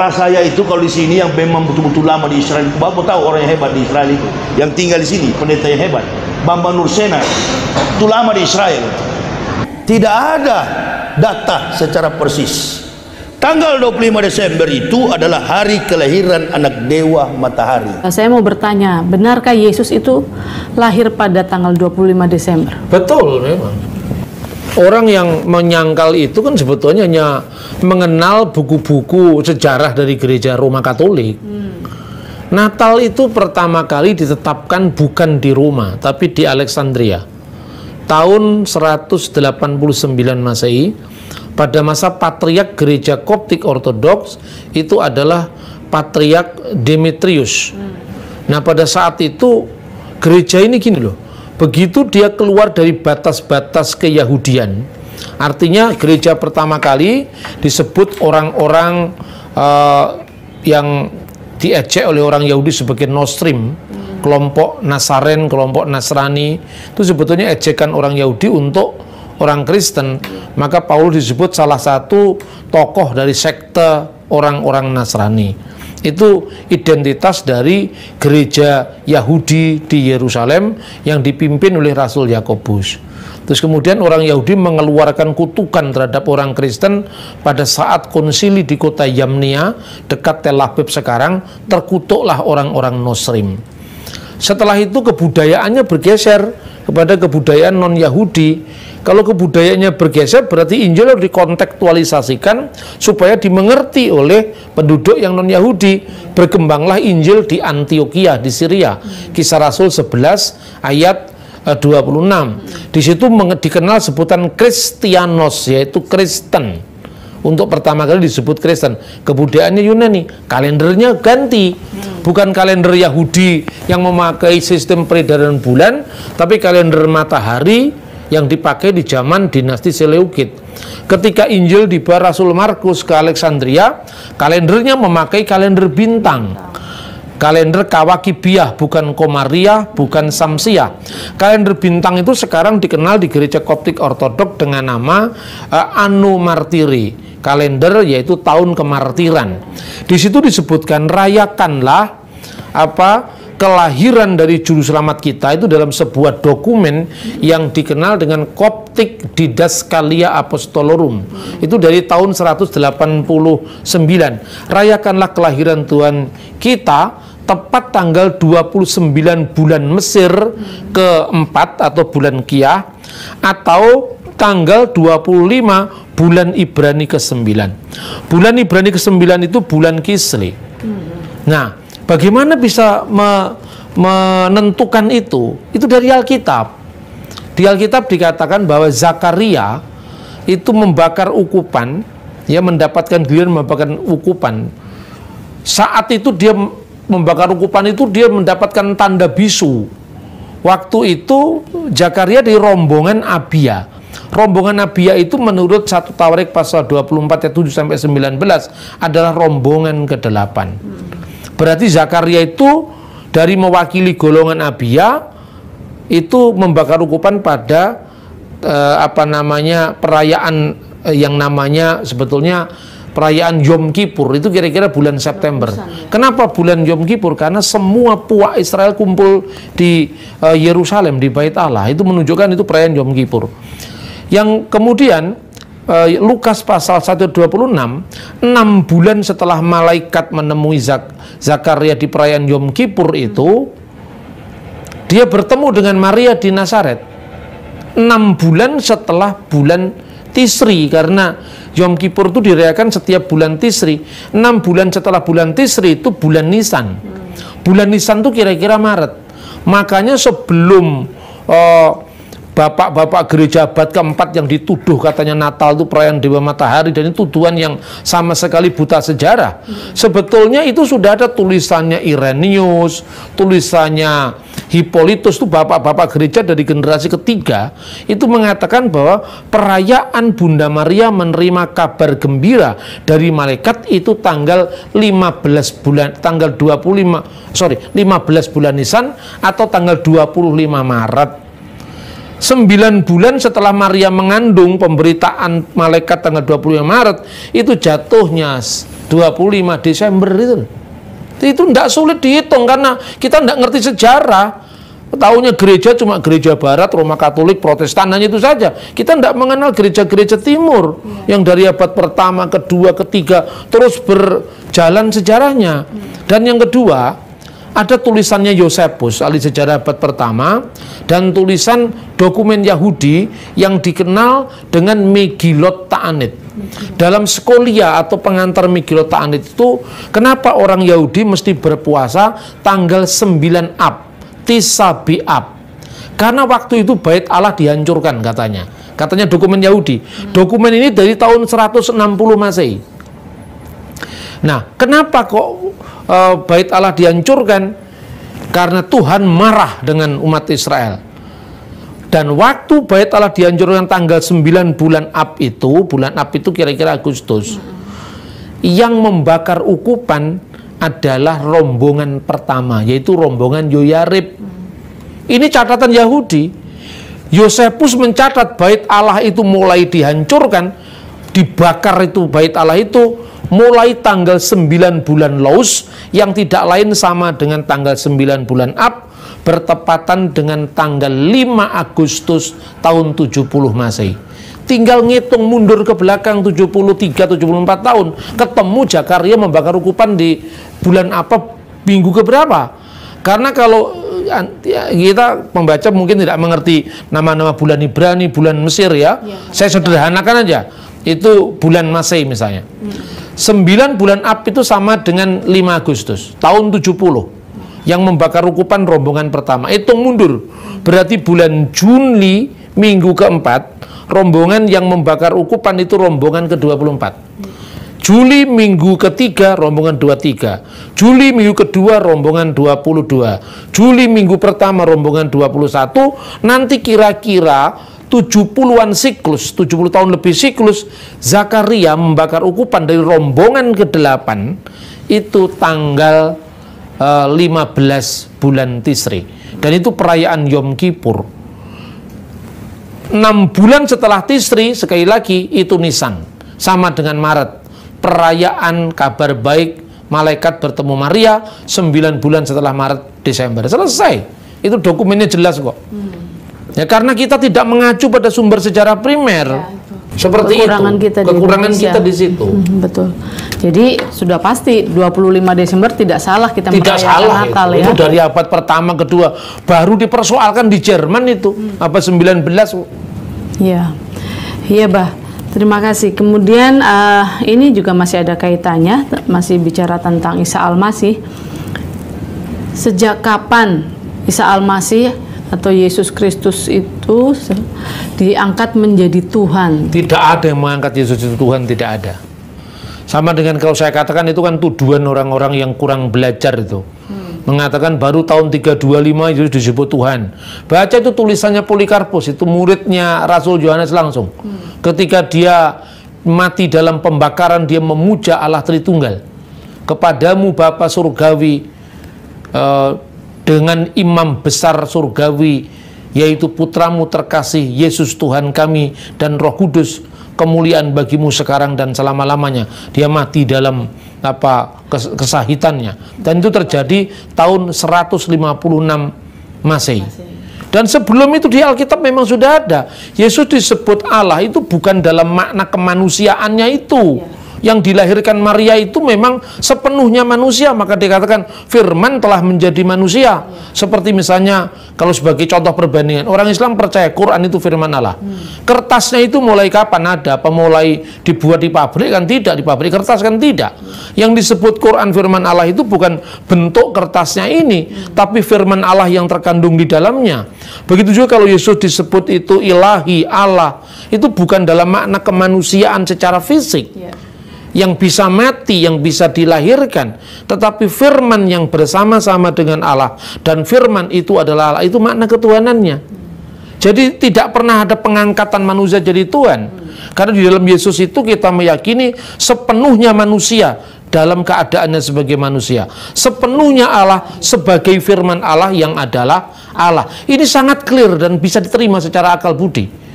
Saudara saya itu kalau di sini yang memang betul-betul lama di Israel, Bapak tahu orang yang hebat di Israel itu, yang tinggal di sini, pendeta yang hebat, Bambang Nursena, itu lama di Israel. Tidak ada data secara persis. Tanggal 25 Desember itu adalah hari kelahiran anak dewa matahari. Saya mau bertanya, benarkah Yesus itu lahir pada tanggal 25 Desember? Betul memang. Orang yang menyangkal itu kan sebetulnya hanya mengenal buku-buku sejarah dari gereja Roma Katolik. Natal itu pertama kali ditetapkan bukan di Roma, tapi di Alexandria. Tahun 189 Masehi, pada masa Patriark Gereja Koptik Ortodoks itu adalah Patriark Demetrius. Nah, pada saat itu gereja ini gini loh, begitu dia keluar dari batas-batas keyahudian, artinya gereja pertama kali disebut orang-orang yang diejek oleh orang Yahudi sebagai Nostrim, kelompok Nasaren, kelompok Nasrani, itu sebetulnya ejekan orang Yahudi untuk orang Kristen. Maka Paulus disebut salah satu tokoh dari sekte orang-orang Nasrani. Itu identitas dari gereja Yahudi di Yerusalem yang dipimpin oleh Rasul Yakobus. Terus kemudian orang Yahudi mengeluarkan kutukan terhadap orang Kristen pada saat konsili di kota Yamnia dekat Tel Aviv sekarang, terkutuklah orang-orang Nostrim. Setelah itu kebudayaannya bergeser kepada kebudayaan non-Yahudi. Kalau kebudayaannya bergeser, berarti Injil harus dikontekstualisasikan supaya dimengerti oleh penduduk yang non-Yahudi. Berkembanglah Injil di Antioquia, di Syria. Kisah Rasul 11 ayat 26. Di situ dikenal sebutan Kristianos, yaitu Kristen. Untuk pertama kali disebut Kristen. Kebudayaannya Yunani, kalendernya ganti. Bukan kalender Yahudi yang memakai sistem peredaran bulan, tapi kalender matahari yang dipakai di zaman dinasti Seleukid. Ketika Injil dibawa Rasul Markus ke Alexandria, kalendernya memakai kalender bintang. Kalender Kawakibiyah, bukan Komariah, bukan Samsiah. Kalender bintang itu sekarang dikenal di gereja Koptik Ortodok dengan nama Anno Martiri. Kalender yaitu tahun kemartiran. Di situ disebutkan rayakanlah kelahiran dari juru selamat kita itu dalam sebuah dokumen yang dikenal dengan Koptik Didaskalia Apostolorum. Itu dari tahun 189. Rayakanlah kelahiran Tuhan kita tepat tanggal 29 bulan Mesir keempat atau bulan Kiyah, atau tanggal 25 bulan Ibrani ke-9. Bulan Ibrani ke-9 itu bulan Kislev. Nah, bagaimana bisa menentukan itu? Itu dari Alkitab. Di Alkitab dikatakan bahwa Zakaria itu membakar ukupan, ya, mendapatkan giliran membakar ukupan. Saat itu dia membakar ukupan itu dia mendapatkan tanda bisu. Waktu itu Zakaria di rombongan Abia. Rombongan Abia itu menurut 1 Tawarik pasal 24 ayat 7 sampai 19 adalah rombongan ke-8. Berarti Zakaria itu dari mewakili golongan Abia itu membakar ukupan pada perayaan yang namanya sebetulnya perayaan Yom Kippur. Itu kira-kira bulan September. Kenapa bulan Yom Kippur? Karena semua puak Israel kumpul di Yerusalem, di Bait Allah. Itu menunjukkan itu perayaan Yom Kippur. Yang kemudian Lukas pasal 126, 6 bulan setelah malaikat menemui Zakaria di perayaan Yom Kippur itu, dia bertemu dengan Maria di Nazaret. 6 bulan setelah bulan Tisri, karena Yom Kippur itu dirayakan setiap bulan Tisri. 6 bulan setelah bulan Tisri itu bulan Nisan. Bulan Nisan itu kira-kira Maret. Makanya sebelum bapak-bapak gereja abad keempat yang dituduh katanya Natal itu perayaan Dewa Matahari, dan itu tuduhan yang sama sekali buta sejarah. Sebetulnya itu sudah ada tulisannya Irenaeus, tulisannya Hippolytus, itu bapak-bapak gereja dari generasi ketiga, itu mengatakan bahwa perayaan Bunda Maria menerima kabar gembira dari malaikat itu tanggal 15 bulan Nisan atau tanggal 25 Maret. 9 bulan setelah Maria mengandung, pemberitaan malaikat tanggal 25 Maret, itu jatuhnya 25 Desember itu. Itu tidak sulit dihitung karena kita tidak ngerti sejarah. Tahunya gereja cuma gereja barat, Roma Katolik, Protestan, hanya itu saja. Kita tidak mengenal gereja-gereja timur yang dari abad pertama, kedua, ketiga terus berjalan sejarahnya. Dan yang kedua, ada tulisannya Yosepus, ahli sejarah abad pertama, dan tulisan dokumen Yahudi yang dikenal dengan Megillot Ta'anit. Dalam Skolia atau pengantar Megillot Ta'anit itu, kenapa orang Yahudi mesti berpuasa tanggal 9 Ab, Tis'a B'Av? Karena waktu itu bait Allah dihancurkan katanya. Katanya dokumen Yahudi. Dokumen ini dari tahun 160 Masehi. Nah, kenapa kok bait Allah dihancurkan? Karena Tuhan marah dengan umat Israel. Dan waktu bait Allah dihancurkan tanggal 9 bulan Ab itu, bulan Ab itu kira-kira Agustus, yang membakar ukupan adalah rombongan pertama, yaitu rombongan Yoyarib. Ini catatan Yahudi. Yosepus mencatat bait Allah itu mulai dihancurkan, dibakar itu bait Allah itu mulai tanggal 9 bulan Laus, yang tidak lain sama dengan tanggal 9 bulan Ab, bertepatan dengan tanggal 5 Agustus tahun 70 Masehi. Tinggal ngitung mundur ke belakang 73-74 tahun, ketemu Zakaria membakar ukupan di bulan apa, minggu keberapa? Karena kalau kita membaca mungkin tidak mengerti nama-nama bulan Ibrani, bulan Mesir ya. Saya sederhanakan aja. Itu bulan Masehi misalnya. 9 bulan Ab itu sama dengan 5 Agustus tahun 70. Yang membakar ukupan rombongan pertama. Hitung mundur. Berarti bulan Juli minggu keempat, rombongan yang membakar ukupan itu rombongan ke-24. Juli minggu ketiga rombongan 23. Juli minggu kedua rombongan 22. Juli minggu pertama rombongan 21. Nanti kira-kira 70-an siklus, 70 tahun lebih siklus, Zakaria membakar ukupan dari rombongan ke-8 itu tanggal 15 bulan Tisri. Dan itu perayaan Yom Kippur. 6 bulan setelah Tisri, sekali lagi itu Nisan, sama dengan Maret, perayaan kabar baik malaikat bertemu Maria. 9 bulan setelah Maret, Desember, selesai. Itu dokumennya jelas kok. Ya, karena kita tidak mengacu pada sumber sejarah primer. Ya, seperti kekurangan itu. Kita kekurangan kita di situ. Betul. Jadi sudah pasti 25 Desember tidak salah kita merayakan Natal ya. Itu dari abad pertama, kedua, baru dipersoalkan di Jerman itu abad 19. Iya. Iya, Bah. Terima kasih. Kemudian ini juga masih ada kaitannya, masih bicara tentang Isa Al-Masih. Sejak kapan Isa Al-Masih atau Yesus Kristus itu diangkat menjadi Tuhan? Tidak ada yang mengangkat Yesus itu Tuhan, tidak ada. Sama dengan kalau saya katakan itu kan tuduhan orang-orang yang kurang belajar itu. Mengatakan baru tahun 325 itu disebut Tuhan. Baca itu tulisannya Polikarpus, itu muridnya Rasul Yohanes langsung. Ketika dia mati dalam pembakaran, dia memuja Allah Tritunggal. Kepadamu Bapa Surgawi, dengan imam besar surgawi, yaitu putramu terkasih Yesus Tuhan kami dan Roh Kudus, kemuliaan bagimu sekarang dan selama-lamanya. Dia mati dalam kesahitannya. Dan itu terjadi tahun 156 Masehi. Dan sebelum itu di Alkitab memang sudah ada. Yesus disebut Allah itu bukan dalam makna kemanusiaannya itu. Yang dilahirkan Maria itu memang sepenuhnya manusia, maka dikatakan firman telah menjadi manusia. Seperti misalnya kalau sebagai contoh perbandingan, orang Islam percaya Quran itu firman Allah. Kertasnya itu mulai kapan ada? Apa mulai dibuat di pabrik? Kan tidak. Di pabrik kertas kan tidak. Yang disebut Quran firman Allah itu bukan bentuk kertasnya ini, tapi firman Allah yang terkandung di dalamnya. Begitu juga kalau Yesus disebut itu ilahi, Allah, itu bukan dalam makna kemanusiaan secara fisik, yang bisa mati, yang bisa dilahirkan, tetapi firman yang bersama-sama dengan Allah, dan firman itu adalah Allah, itu makna ketuhanannya. Jadi tidak pernah ada pengangkatan manusia jadi Tuhan, karena di dalam Yesus itu kita meyakini sepenuhnya manusia dalam keadaannya sebagai manusia, sepenuhnya Allah sebagai firman Allah yang adalah Allah. Ini sangat clear dan bisa diterima secara akal budi.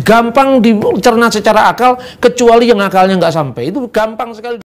Gampang dicerna secara akal, kecuali yang akalnya nggak sampai. Itu gampang sekali.